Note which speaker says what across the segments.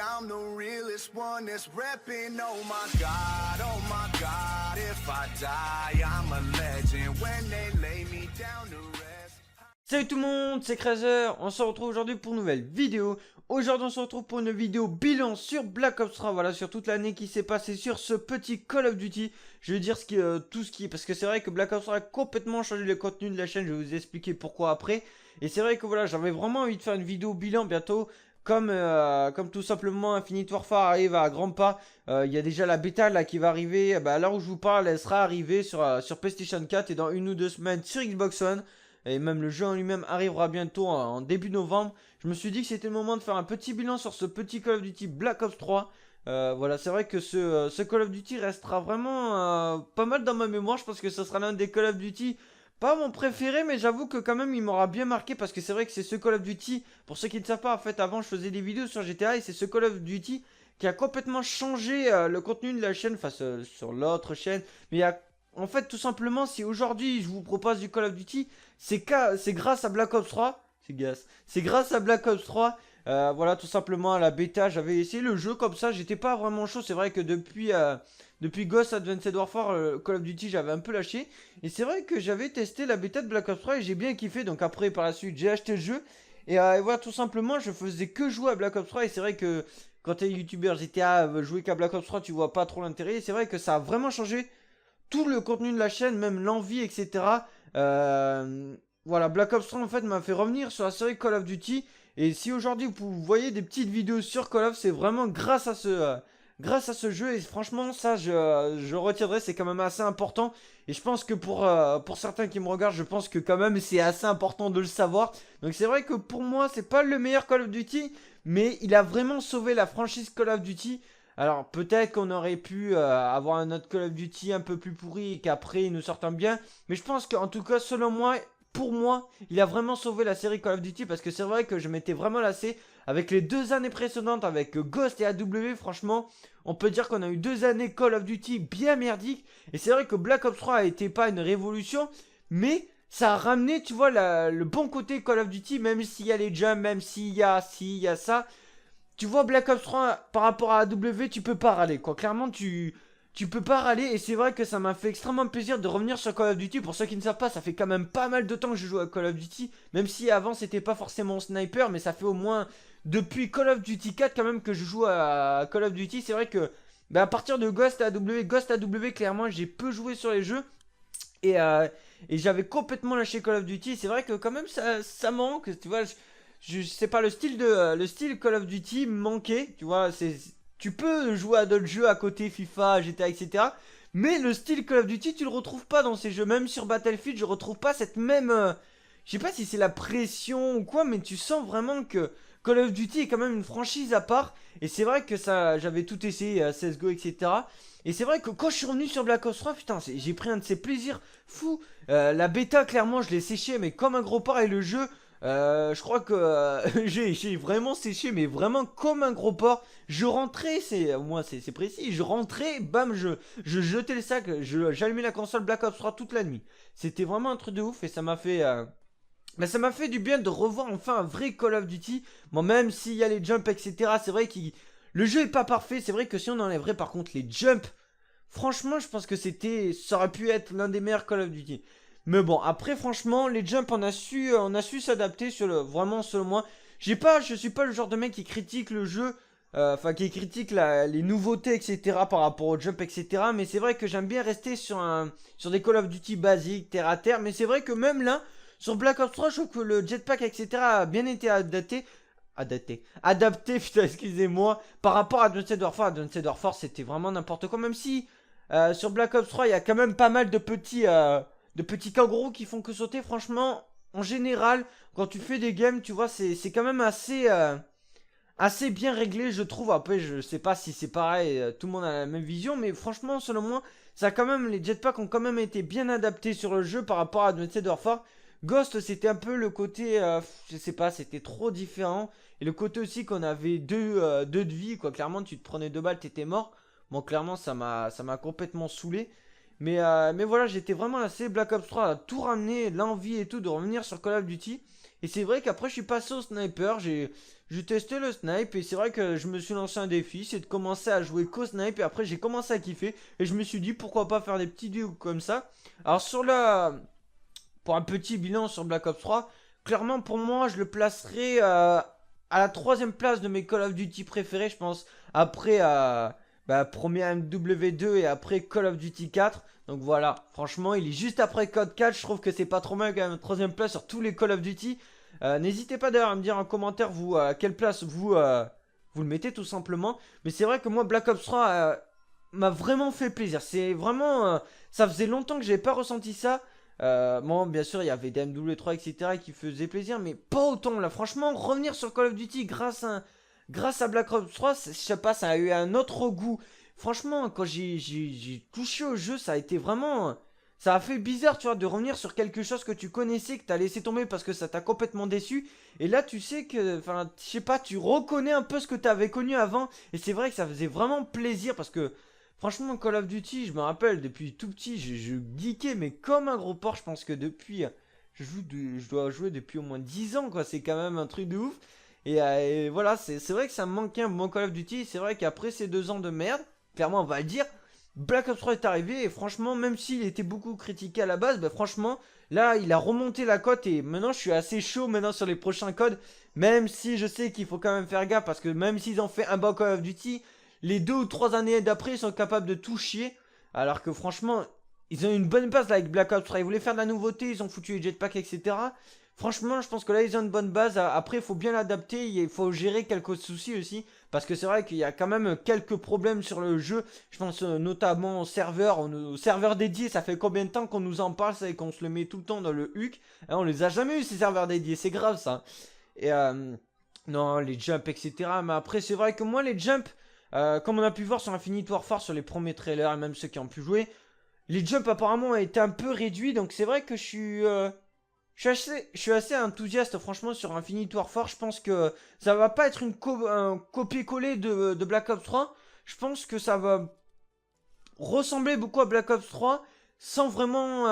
Speaker 1: I'm the realest one that's reppin', oh my God, if I die, I'm a legend, when they lay me down to rest.
Speaker 2: Salut tout le monde, c'est Crazer, on se retrouve aujourd'hui pour une nouvelle vidéo. Aujourd'hui on se retrouve pour une vidéo bilan sur Black Ops 3, voilà, sur toute l'année qui s'est passée sur ce petit Call of Duty. Je vais dire tout ce qui est, parce que c'est vrai que Black Ops 3 a complètement changé le contenu de la chaîne, je vais vous expliquer pourquoi après. Et c'est vrai que voilà, j'avais vraiment envie de faire une vidéo bilan bientôt. Comme tout simplement Infinite Warfare arrive à grands pas, il y a déjà la bêta là qui va arriver. À l'heure où je vous parle, elle sera arrivée sur PlayStation 4 et dans 1 ou 2 semaines sur Xbox One. Et même le jeu en lui-même arrivera bientôt en début novembre. Je me suis dit que c'était le moment de faire un petit bilan sur ce petit Call of Duty Black Ops 3. Voilà, c'est vrai que ce Call of Duty restera vraiment pas mal dans ma mémoire. Je pense que ce sera l'un des Call of Duty, pas mon préféré, mais j'avoue que quand même il m'aura bien marqué. Parce que c'est vrai que c'est ce Call of Duty, pour ceux qui ne savent pas, en fait avant je faisais des vidéos sur GTA. Et c'est ce Call of Duty qui a complètement changé le contenu de la chaîne, enfin sur l'autre chaîne. Mais il y a en fait, tout simplement, si aujourd'hui je vous propose du Call of Duty, c'est grâce à Black Ops 3. C'est grâce à Black Ops 3. Voilà, tout simplement, à la bêta, j'avais essayé le jeu comme ça. J'étais pas vraiment chaud. C'est vrai que depuis Ghost Advanced Warfare, Call of Duty, j'avais un peu lâché. Et c'est vrai que j'avais testé la bêta de Black Ops 3 et j'ai bien kiffé. Donc après, par la suite, j'ai acheté le jeu. Et voilà, tout simplement, je faisais que jouer à Black Ops 3. Et c'est vrai que quand t'es youtubeur GTA, jouer qu'à Black Ops 3, tu vois pas trop l'intérêt. Et c'est vrai que ça a vraiment changé tout le contenu de la chaîne, même l'envie, etc. Voilà, Black Ops 3 en fait m'a fait revenir sur la série Call of Duty. Et si aujourd'hui vous voyez des petites vidéos sur Call of, c'est vraiment grâce à ce jeu. Et franchement, ça je retiendrai, c'est quand même assez important. Et je pense que pour certains qui me regardent, je pense que quand même c'est assez important de le savoir. Donc c'est vrai que pour moi, c'est pas le meilleur Call of Duty, mais il a vraiment sauvé la franchise Call of Duty. Alors peut-être qu'on aurait pu avoir un autre Call of Duty un peu plus pourri et qu'après il nous sorte un bien. Mais je pense qu'en tout cas selon moi, pour moi, il a vraiment sauvé la série Call of Duty. Parce que c'est vrai que je m'étais vraiment lassé avec les 2 années précédentes avec Ghost et AW. Franchement, on peut dire qu'on a eu 2 années Call of Duty bien merdiques. Et c'est vrai que Black Ops 3 a été pas une révolution, mais ça a ramené, tu vois, le bon côté Call of Duty. Même s'il y a les jumps, même s'il y a ça. Tu vois, Black Ops 3 par rapport à AW, tu peux pas râler quoi. Clairement, tu peux pas râler. Et c'est vrai que ça m'a fait extrêmement plaisir de revenir sur Call of Duty. Pour ceux qui ne savent pas, ça fait quand même pas mal de temps que je joue à Call of Duty. Même si avant, c'était pas forcément sniper. Mais ça fait au moins depuis Call of Duty 4 quand même que je joue à Call of Duty. C'est vrai que à partir de Ghost AW, clairement, j'ai peu joué sur les jeux. Et j'avais complètement lâché Call of Duty. C'est vrai que quand même, ça manque. Tu vois, je sais pas, le style Call of Duty me manquait, tu vois. Tu peux jouer à d'autres jeux à côté, FIFA, GTA, etc. Mais le style Call of Duty, tu le retrouves pas dans ces jeux. Même sur Battlefield, je retrouve pas cette même je sais pas si c'est la pression ou quoi, mais tu sens vraiment que Call of Duty est quand même une franchise à part. Et c'est vrai que ça, j'avais tout essayé, CSGO, etc. Et c'est vrai que quand je suis revenu sur Black Ops 3, putain, j'ai pris un de ces plaisirs fous. La bêta, clairement, je l'ai séché, mais comme un gros porc. Et le jeu, je crois que j'ai vraiment séché, mais vraiment comme un gros porc. Je rentrais, c'est précis, je rentrais, bam, je jetais le sac, j'allumais la console Black Ops 3 toute la nuit. C'était vraiment un truc de ouf et ça m'a fait... ça m'a fait du bien de revoir enfin un vrai Call of Duty. Bon, même s'il y a les jumps, etc. C'est vrai que le jeu est pas parfait. C'est vrai que si on enlèverait par contre les jumps, franchement, je pense que ça aurait pu être l'un des meilleurs Call of Duty. Mais bon, après, franchement, les jumps, on a su s'adapter vraiment, selon moi. Je suis pas le genre de mec qui critique le jeu, enfin, qui critique les nouveautés, etc., par rapport aux jumps, etc. Mais c'est vrai que j'aime bien rester sur des Call of Duty basiques, terre à terre. Mais c'est vrai que même là, sur Black Ops 3, je trouve que le jetpack, etc., a bien été adapté, putain, excusez-moi, par rapport à Advanced Warfare. Advanced Warfare, c'était vraiment n'importe quoi, même si sur Black Ops 3, il y a quand même pas mal de petits kangourous qui font que sauter. Franchement, en général, quand tu fais des games, tu vois, c'est quand même assez bien réglé, je trouve. Après, je sais pas si c'est pareil, tout le monde a la même vision, mais franchement, selon moi, les jetpacks ont quand même été bien adaptés sur le jeu par rapport à Advanced Warfare. Ghost, c'était un peu le côté, je sais pas, c'était trop différent. Et le côté aussi qu'on avait deux de vie, quoi. Clairement, tu te prenais 2 balles, t'étais mort. Bon, clairement, ça m'a complètement saoulé. Mais voilà, j'étais vraiment assez. Black Ops 3 a tout ramené, l'envie et tout de revenir sur Call of Duty. Et c'est vrai qu'après, je suis passé au sniper. j'ai testé le snipe et c'est vrai que je me suis lancé un défi, c'est de commencer à jouer qu'au snipe et après j'ai commencé à kiffer et je me suis dit pourquoi pas faire des petits duos comme ça. Alors pour un petit bilan sur Black Ops 3, clairement pour moi je le placerai à la 3ème place de mes Call of Duty préférés je pense, après premier MW2 et après Call of Duty 4. Donc voilà, franchement il est juste après Code 4, je trouve que c'est pas trop mal quand même, 3ème place sur tous les Call of Duty. N'hésitez pas d'ailleurs à me dire en commentaire vous à quelle place vous le mettez tout simplement. Mais c'est vrai que moi Black Ops 3 m'a vraiment fait plaisir. C'est vraiment ça faisait longtemps que j'avais pas ressenti ça. Bon bien sûr il y avait des MW3 etc qui faisaient plaisir, mais pas autant là. Franchement revenir sur Call of Duty grâce à Black Ops 3, je sais pas, ça a eu un autre goût. Franchement quand j'ai touché au jeu, ça a été vraiment... Ça a fait bizarre, tu vois, de revenir sur quelque chose que tu connaissais, que t'as laissé tomber parce que ça t'a complètement déçu. Et là, tu sais que, enfin, je sais pas, tu reconnais un peu ce que t'avais connu avant. Et c'est vrai que ça faisait vraiment plaisir parce que, franchement, Call of Duty, je me rappelle, depuis tout petit, je geekais, mais comme un gros porc. Je pense que depuis, je dois jouer depuis au moins 10 ans, quoi. C'est quand même un truc de ouf. Et voilà, c'est vrai que ça me manquait un bon Call of Duty. C'est vrai qu'après ces 2 ans de merde, clairement, on va le dire, Black Ops 3 est arrivé et franchement, même s'il était beaucoup critiqué à la base, bah franchement, là, il a remonté la cote et maintenant, je suis assez chaud maintenant sur les prochains codes. Même si je sais qu'il faut quand même faire gaffe parce que même s'ils ont fait un bon Call of Duty, les 2 ou 3 années d'après, ils sont capables de tout chier. Alors que franchement, ils ont une bonne base là avec Black Ops 3. Ils voulaient faire de la nouveauté, ils ont foutu les jetpacks, etc. Franchement, je pense que là, ils ont une bonne base. Après, il faut bien l'adapter. Il faut gérer quelques soucis aussi. Parce que c'est vrai qu'il y a quand même quelques problèmes sur le jeu. Je pense notamment au serveur dédié. Ça fait combien de temps qu'on nous en parle ça, et qu'on se le met tout le temps dans le HUC. Hein, on les a jamais eu ces serveurs dédiés. C'est grave ça. Et non, les jumps, etc. Mais après, c'est vrai que moi, les jumps, comme on a pu voir sur Infinite Warfare, sur les premiers trailers, et même ceux qui ont pu jouer, les jumps apparemment ont été un peu réduits. Donc c'est vrai que je suis assez enthousiaste franchement sur Infinite Warfare. Je pense que ça va pas être un copier-coller de Black Ops 3. Je pense que ça va ressembler beaucoup à Black Ops 3 sans vraiment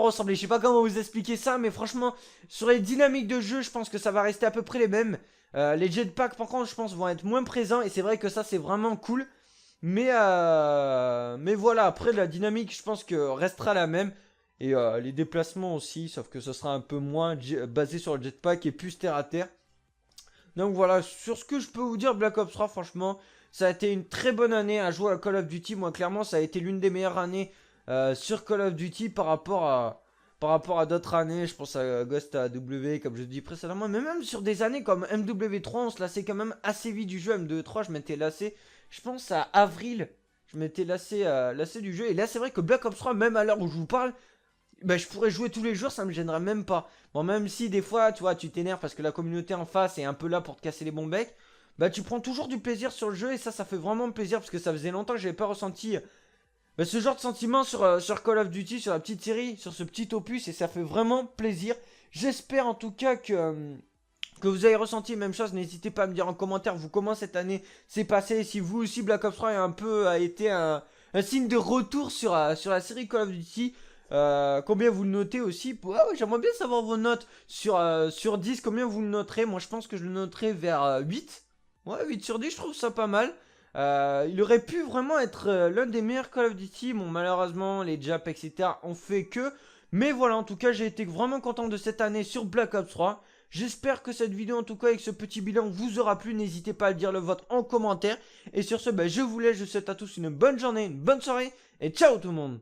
Speaker 2: ressembler. Je sais pas comment vous expliquer ça, mais franchement, sur les dynamiques de jeu, je pense que ça va rester à peu près les mêmes. Les jetpacks, par contre, je pense, vont être moins présents et c'est vrai que ça, c'est vraiment cool. Mais voilà, après, la dynamique, je pense que restera la même. Et les déplacements aussi, sauf que ce sera un peu moins basé sur le jetpack et plus terre à terre. Donc voilà, sur ce que je peux vous dire, Black Ops 3, franchement, ça a été une très bonne année à jouer à Call of Duty. Moi, clairement, ça a été l'une des meilleures années sur Call of Duty par rapport à d'autres années. Je pense à Ghost AW, comme je dis précédemment. Mais même sur des années comme MW3, on se lassait quand même assez vite du jeu. MW3, je m'étais lassé, je pense à avril. Je m'étais lassé du jeu. Et là, c'est vrai que Black Ops 3, même à l'heure où je vous parle, bah, je pourrais jouer tous les jours, ça me gênerait même pas. Bon, même si des fois, tu vois, tu t'énerves parce que la communauté en face est un peu là pour te casser les bons becs, bah tu prends toujours du plaisir sur le jeu et ça fait vraiment plaisir parce que ça faisait longtemps que j'avais pas ressenti ce genre de sentiment sur Call of Duty, sur la petite série, sur ce petit opus et ça fait vraiment plaisir. J'espère en tout cas que vous avez ressenti la même chose. N'hésitez pas à me dire en commentaire vous comment cette année s'est passée. Si vous aussi Black Ops 3 a été un signe de retour sur la série Call of Duty. Combien vous le notez aussi. Ouais, j'aimerais bien savoir vos notes sur 10. Combien vous le noterez. Moi je pense que je le noterai vers 8. Ouais, 8 sur 10, je trouve ça pas mal. Il aurait pu vraiment être l'un des meilleurs Call of Duty. Bon, malheureusement, les Japs, etc. ont fait que. Mais voilà, en tout cas, j'ai été vraiment content de cette année sur Black Ops 3. J'espère que cette vidéo, en tout cas, avec ce petit bilan, vous aura plu. N'hésitez pas à dire le vôtre en commentaire. Et sur ce, je vous laisse. Je vous souhaite à tous une bonne journée, une bonne soirée. Et ciao tout le monde.